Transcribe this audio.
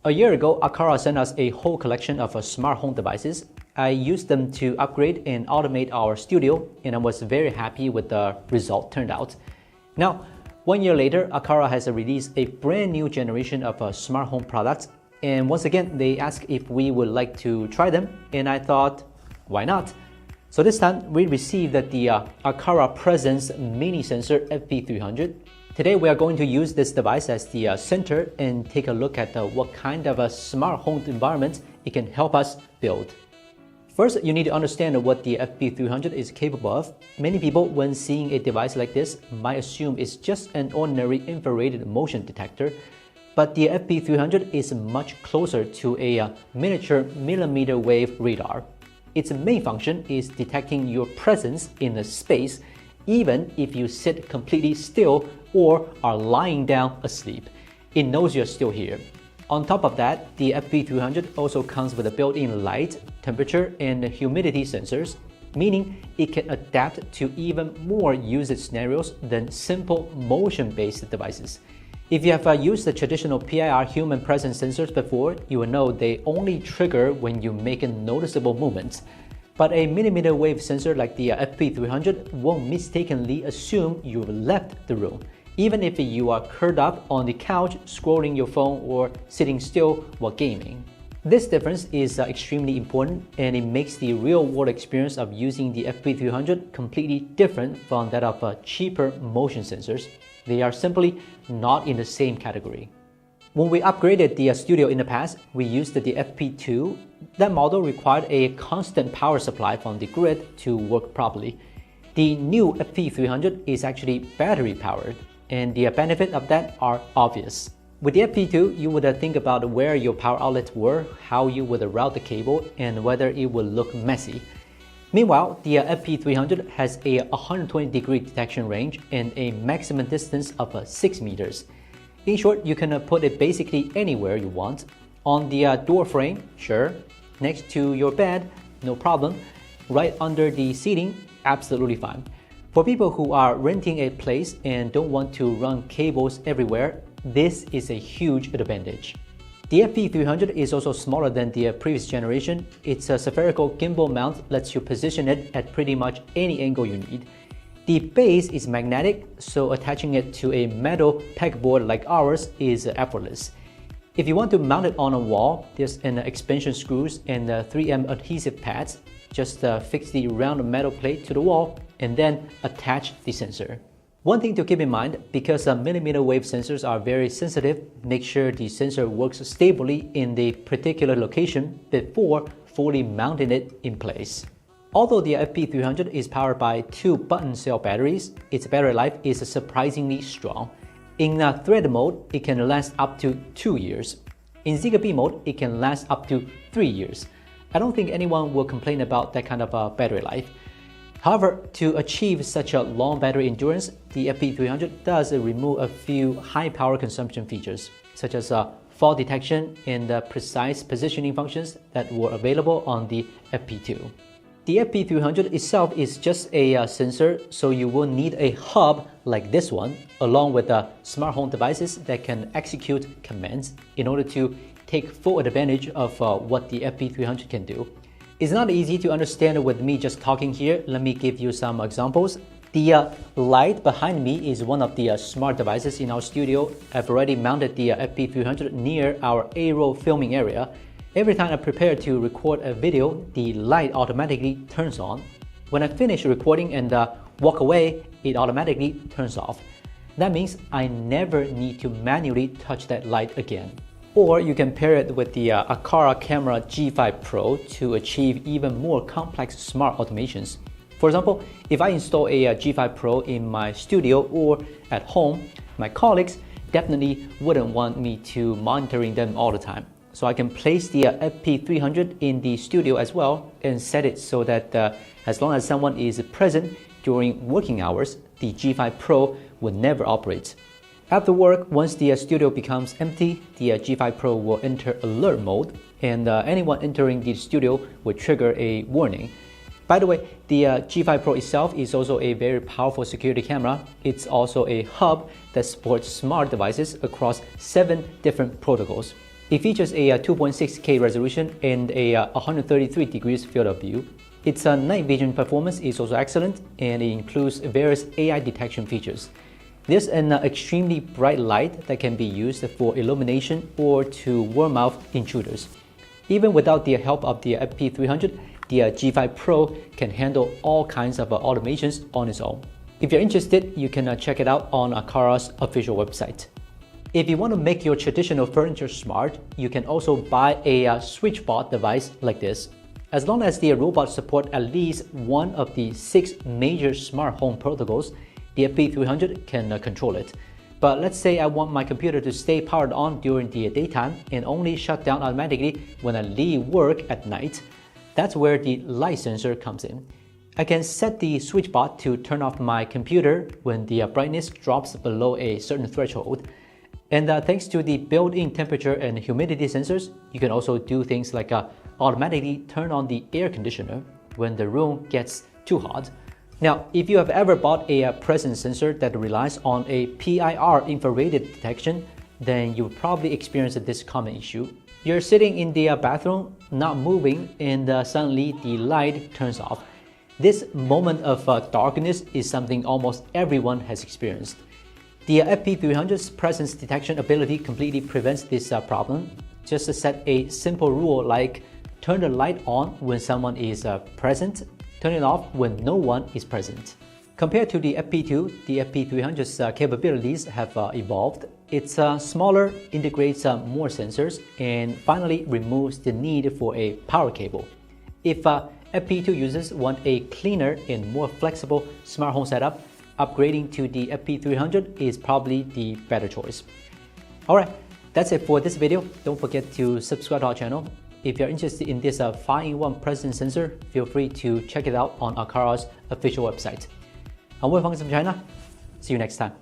A year ago, Aqara sent us a whole collection of smart home devices. I used them to upgrade and automate our studio, and I was very happy with the result turned out. Now, 1 year later, Aqara has released a brand new generation of smart home products, and once again, they asked if we would like to try them, and I thought, why not? So this time, we received the Aqara Presence Mini Sensor FP300. Today, we are going to use this device as the center and take a look at what kind of a smart home environment it can help us build. First, you need to understand what the FP300 is capable of. Many people, when seeing a device like this, might assume it's just an ordinary infrared motion detector, but the FP300 is much closer to a miniature millimeter wave radar. Its main function is detecting your presence in the space, even if you sit completely still or are lying down asleep. It knows you're still here. On top of that, the FP300 also comes with a built-in light, temperature, and humidity sensors, meaning it can adapt to even more usage scenarios than simple motion-based devices. If you have used the traditional PIR human presence sensors before, you will know they only trigger when you make a noticeable movement. But a millimeter wave sensor like the FP300 won't mistakenly assume you've left the room, even if you are curled up on the couch scrolling your phone or sitting still while gaming. This difference is extremely important, and it makes the real-world experience of using the FP300 completely different from that of cheaper motion sensors. They are simply not in the same category. When we upgraded the studio in the past, we used the FP2. That model required a constant power supply from the grid to work properly. The new FP300 is actually battery powered, and the benefits of that are obvious. With the FP2, you would think about where your power outlets were, how you would route the cable, and whether it would look messy. Meanwhile, the FP300 has a 120-degree detection range and a maximum distance of 6 meters. In short, you can put it basically anywhere you want. On the door frame, sure. Next to your bed, no problem. Right under the ceiling, absolutely fine. For people who are renting a place and don't want to run cables everywhere, this is a huge advantage. The FP300 is also smaller than the previous generation. Its spherical gimbal mount lets you position it at pretty much any angle you need. The base is magnetic, so attaching it to a metal pegboard like ours is effortless. If you want to mount it on a wall, there's an expansion screws and 3M adhesive pads. Just fix the round metal plate to the wall and then attach the sensor. One thing to keep in mind, because millimeter wave sensors are very sensitive, make sure the sensor works stably in the particular location before fully mounting it in place. Although the FP300 is powered by 2 button cell batteries, its battery life is surprisingly strong. In thread mode, it can last up to 2 years. In Zigbee mode, it can last up to 3 years. I don't think anyone will complain about that kind of battery life. However, to achieve such a long battery endurance, the FP300 does remove a few high power consumption features, such as fall detection and precise positioning functions that were available on the FP2. The FP300 itself is just a sensor, so you will need a hub like this one, along with smart home devices that can execute commands in order to take full advantage of what the FP300 can do. It's not easy to understand with me just talking here. Let me give you some examples. The light behind me is one of the smart devices in our studio. I've already mounted the FP300 near our A-roll filming area. Every time I prepare to record a video, the light automatically turns on. When I finish recording and walk away, it automatically turns off. That means I never need to manually touch that light again. Or you can pair it with the Aqara Camera G5 Pro to achieve even more complex smart automations. For example, if I install a G5 Pro in my studio or at home, my colleagues definitely wouldn't want me to monitoring them all the time. So I can place the FP300 in the studio as well and set it so that as long as someone is present during working hours, the G5 Pro will never operate. After work, once the studio becomes empty, the G5 Pro will enter alert mode, and anyone entering the studio will trigger a warning. By the way, the G5 Pro itself is also a very powerful security camera. It's also a hub that supports smart devices across 7 different protocols. It features a 2.6K resolution and a 133 degrees field of view. Its night vision performance is also excellent, and it includes various AI detection features. There's an extremely bright light that can be used for illumination or to warm out intruders. Even without the help of the FP300, the G5 Pro can handle all kinds of automations on its own. If you're interested, you can check it out on Aqara's official website. If you want to make your traditional furniture smart, you can also buy a SwitchBot device like this. As long as the robot supports at least one of the 6 major smart home protocols, the FP300 can control it. But let's say I want my computer to stay powered on during the daytime and only shut down automatically when I leave work at night. That's where the light sensor comes in. I can set the SwitchBot to turn off my computer when the brightness drops below a certain threshold. And thanks to the built-in temperature and humidity sensors, you can also do things like automatically turn on the air conditioner when the room gets too hot. Now, if you have ever bought a presence sensor that relies on a PIR infrared detection, then you probably experienced this common issue. You're sitting in the bathroom, not moving, and suddenly the light turns off. This moment of darkness is something almost everyone has experienced. The FP300's presence detection ability completely prevents this problem. Just set a simple rule like turn the light on when someone is present, turn it off when no one is present. Compared to the FP2, the FP300's capabilities have evolved. It's smaller, integrates more sensors, and finally removes the need for a power cable. If FP2 users want a cleaner and more flexible smart home setup, upgrading to the FP300 is probably the better choice. Alright, that's it for this video. Don't forget to subscribe to our channel. If you're interested in this 5-in-1 presence sensor, feel free to check it out on Aqara's official website. I'm Wilfang from China. See you next time.